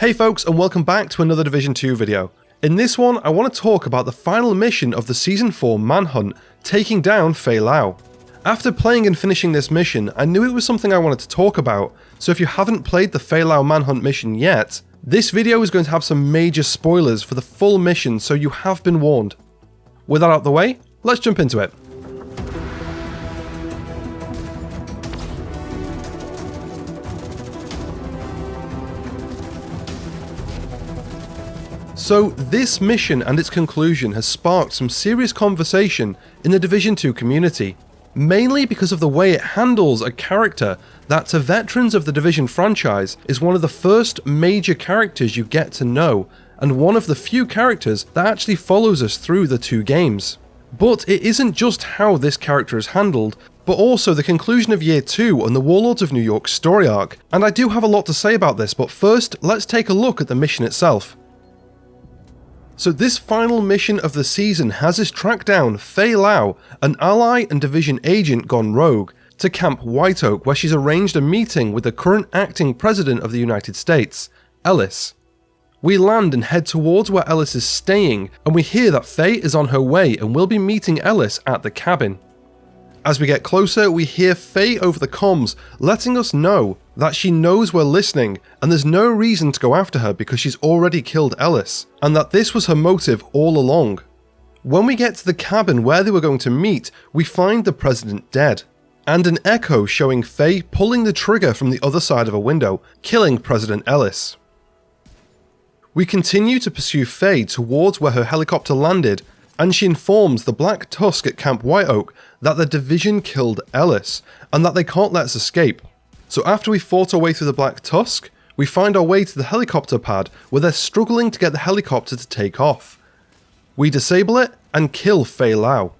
Hey folks, and welcome back to another Division 2 video. In this one, I want to talk about the final mission of the Season 4 Manhunt, taking down Faye Lau. After playing and finishing this mission, I knew it was something I wanted to talk about, so if you haven't played the Faye Lau Manhunt mission yet, this video is going to have some major spoilers for the full mission, so you have been warned. With that out of the way, let's jump into it. So this mission and its conclusion has sparked some serious conversation in the Division 2 community, mainly because of the way it handles a character that to veterans of the Division franchise is one of the first major characters you get to know, and one of the few characters that actually follows us through the two games. But it isn't just how this character is handled, but also the conclusion of Year 2 and the Warlords of New York story arc, and I do have a lot to say about this, but first let's take a look at the mission itself. So this final mission of the season has us track down Faye Lau, an ally and Division agent gone rogue, to Camp White Oak, where she's arranged a meeting with the current acting president of the United States, Ellis. We land and head towards where Ellis is staying, and we hear that Faye is on her way and will be meeting Ellis at the cabin. As we get closer, we hear Faye over the comms letting us know that she knows we're listening and there's no reason to go after her because she's already killed Ellis, and that this was her motive all along. When we get to the cabin where they were going to meet, we find the president dead, and an echo showing Faye pulling the trigger from the other side of a window, killing President Ellis. We continue to pursue Faye towards where her helicopter landed, and she informs the Black Tusk at Camp White Oak that the Division killed Ellis, and that they can't let us escape. So after we fought our way through the Black Tusk, we find our way to the helicopter pad where they're struggling to get the helicopter to take off. We disable it and kill Faye Lau.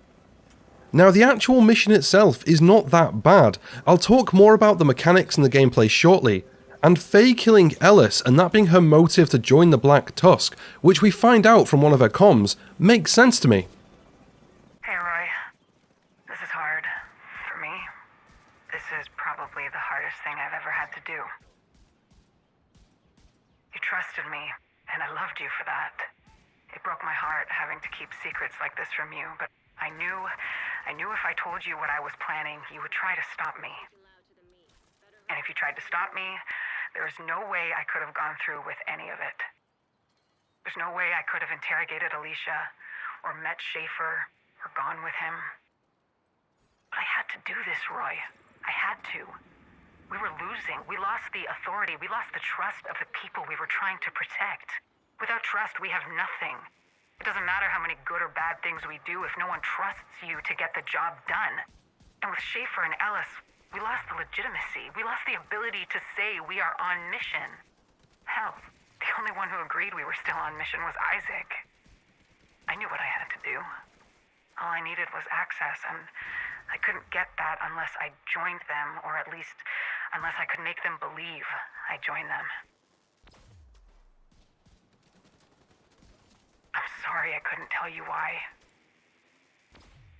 Now the actual mission itself is not that bad. I'll talk more about the mechanics and the gameplay shortly, and Faye killing Ellis and that being her motive to join the Black Tusk, which we find out from one of her comms, makes sense to me. Hey Roy, this is hard. For me, this is probably the hardest thing I've ever had to do. You trusted me, and I loved you for that. It broke my heart having to keep secrets like this from you, but I knew if I told you what I was planning, you would try to stop me. And if you tried to stop me, there is no way I could have gone through with any of it. There's no way I could have interrogated Alicia, or met Schaefer, or gone with him. But I had to do this, Roy. I had to. We were losing. We lost the authority. We lost the trust of the people we were trying to protect. Without trust, we have nothing. It doesn't matter how many good or bad things we do if no one trusts you to get the job done. And with Schaefer and Ellis, we lost the legitimacy. We lost the ability to say we are on mission. Hell, the only one who agreed we were still on mission was Isaac. I knew what I had to do. All I needed was access, and I couldn't get that unless I joined them, or at least unless I could make them believe I joined them. I'm sorry I couldn't tell you why.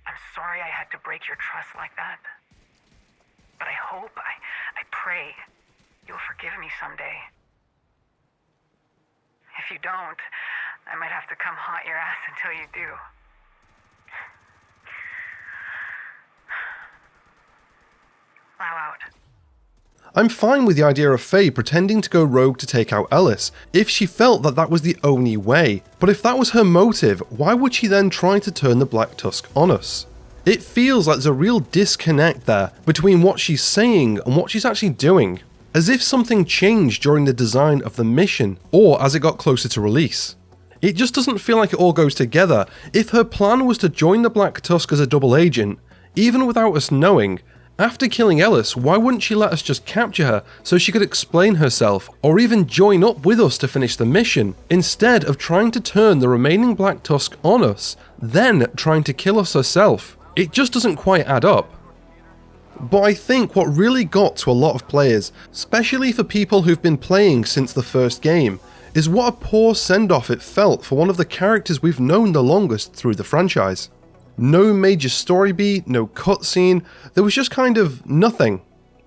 I'm sorry I had to break your trust like that. But I hope, I pray, you'll forgive me someday. If you don't, I might have to come haunt your ass until you do. Lau out. I'm fine with the idea of Faye pretending to go rogue to take out Ellis, if she felt that that was the only way. But if that was her motive, why would she then try to turn the Black Tusk on us? It feels like there's a real disconnect there between what she's saying and what she's actually doing, as if something changed during the design of the mission, or as it got closer to release. It just doesn't feel like it all goes together. If her plan was to join the Black Tusk as a double agent, even without us knowing, after killing Ellis, why wouldn't she let us just capture her so she could explain herself, or even join up with us to finish the mission, instead of trying to turn the remaining Black Tusk on us, then trying to kill us herself? It just doesn't quite add up. But I think what really got to a lot of players, especially for people who've been playing since the first game, is what a poor send-off it felt for one of the characters we've known the longest through the franchise. No major story beat, no cutscene, there was just kind of nothing.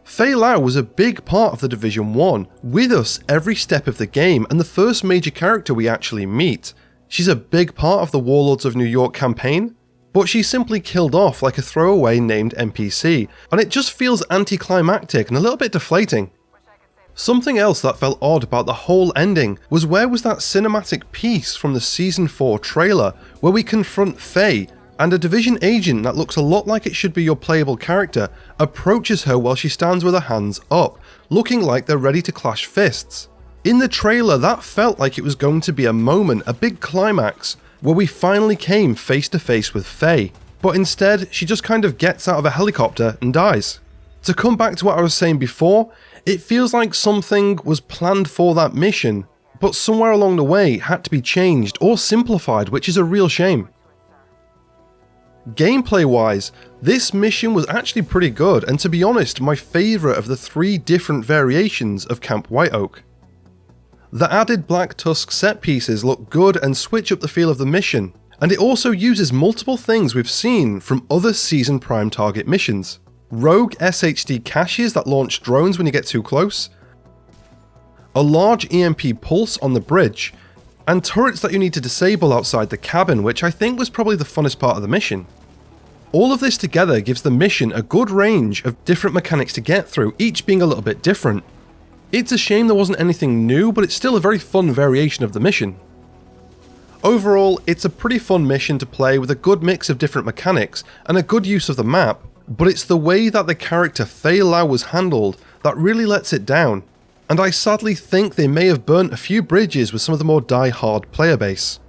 Faye Lau was a big part of the Division 1, with us every step of the game and the first major character we actually meet. She's a big part of the Warlords of New York campaign, but she's simply killed off like a throwaway named NPC, and it just feels anticlimactic and a little bit deflating. Something else that felt odd about the whole ending was where was that cinematic piece from the Season 4 trailer where we confront Faye, and a Division agent that looks a lot like it should be your playable character approaches her while she stands with her hands up, looking like they're ready to clash fists. In the trailer, that felt like it was going to be a moment, a big climax, where we finally came face to face with Faye, but instead she just kind of gets out of a helicopter and dies. To come back to what I was saying before, it feels like something was planned for that mission, but somewhere along the way had to be changed or simplified, which is a real shame. Gameplay wise, this mission was actually pretty good, and to be honest, my favourite of the 3 different variations of Camp White Oak. The added Black Tusk set pieces look good and switch up the feel of the mission, and it also uses multiple things we've seen from other Season Prime target missions. Rogue SHD caches that launch drones when you get too close, a large EMP pulse on the bridge, and turrets that you need to disable outside the cabin, which I think was probably the funnest part of the mission. All of this together gives the mission a good range of different mechanics to get through, each being a little bit different. It's a shame there wasn't anything new, but it's still a very fun variation of the mission. Overall, it's a pretty fun mission to play with a good mix of different mechanics and a good use of the map, but it's the way that the character Faye Lau was handled that really lets it down, and I sadly think they may have burnt a few bridges with some of the more die-hard player base.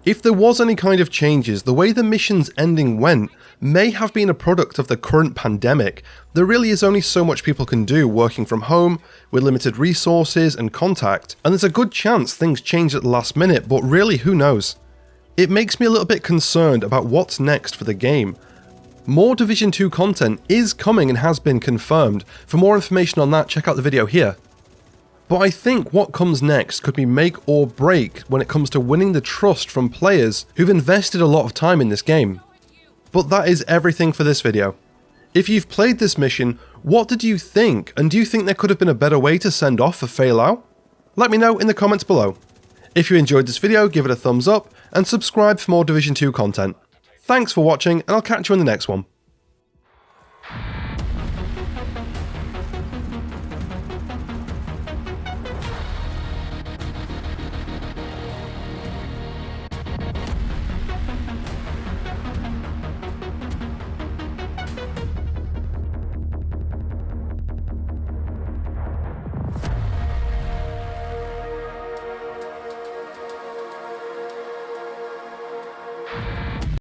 If there was any kind of changes, the way the mission's ending went may have been a product of the current pandemic. There really is only so much people can do working from home, with limited resources and contact, and there's a good chance things change at the last minute, but really who knows. It makes me a little bit concerned about what's next for the game. More Division 2 content is coming and has been confirmed. For more information on that, check out the video here. But I think what comes next could be make or break when it comes to winning the trust from players who've invested a lot of time in this game. But that is everything for this video. If you've played this mission, what did you think, and do you think there could have been a better way to send off for Faye Lau? Let me know in the comments below. If you enjoyed this video, give it a thumbs up, and subscribe for more Division 2 content. Thanks for watching, and I'll catch you in the next one.